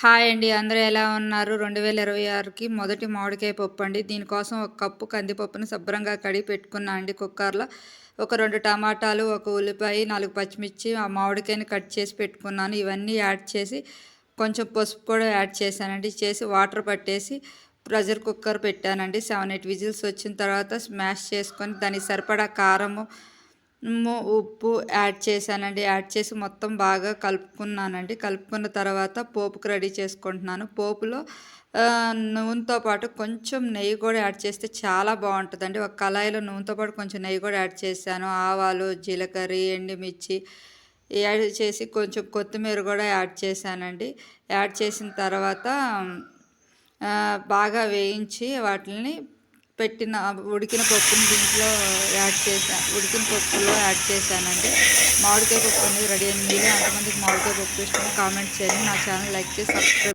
Hi అండి. అందరూ ఎలా ఉన్నారు? 2026కి మొదటి మామిడికాయ పప్పండి. దీనికోసం ఒక కప్పు కందిపప్పుని శుభ్రంగా కడిగి పెట్టుకున్నా అండి కుక్కర్‌లో. ఒక 2 టమాటాలు, ఒక ఉల్లిపాయ, 4 పచ్చిమిర్చి, ఆ మామిడికాయని కట్ చేసి పెట్టుకున్నాను. ఇవన్నీ యాడ్ చేసి కొంచెం పసుపు కూడా యాడ్ చేశానండి. చేసి వాటర్ పట్టేసి ప్రెషర్ కుక్కర్ పెట్టానండి. 7, 8 విజిల్స్ వచ్చిన తర్వాత స్మాష్ చేసుకొని దానికి సరిపడా కారము, ఉప్పు యాడ్ చేశానండి. యాడ్ చేసి మొత్తం బాగా కలుపుకున్నానండి. కలుపుకున్న తర్వాత పోపుకి రెడీ చేసుకుంటున్నాను. పోపులో నూనెతో పాటు కొంచెం నెయ్యి కూడా యాడ్ చేస్తే చాలా బావుంటదండి. ఒక కళాయిలో నూనెతో పాటు కొంచెం నెయ్యి కూడా యాడ్ చేశాను. ఆవాలు, జీలకర్ర, ఎండుమిర్చి యాడ్ చేసి కొంచెం కొత్తిమీర కూడా యాడ్ చేశానండి. యాడ్ చేసిన తర్వాత బాగా వేయించి వాటిల్ని ఉడికిన పప్పుని దీంట్లో ఉడికిన పప్పులో యాడ్ చేశానండి. మామిడికాయ పప్పు అనేది రెడీ అయింది. మీలో ఎంతమందికి మామిడికాయ పప్పు ఇష్టమో కామెంట్ చేయండి. నా ఛానల్ లైక్ చేసి సబ్స్క్రైబ్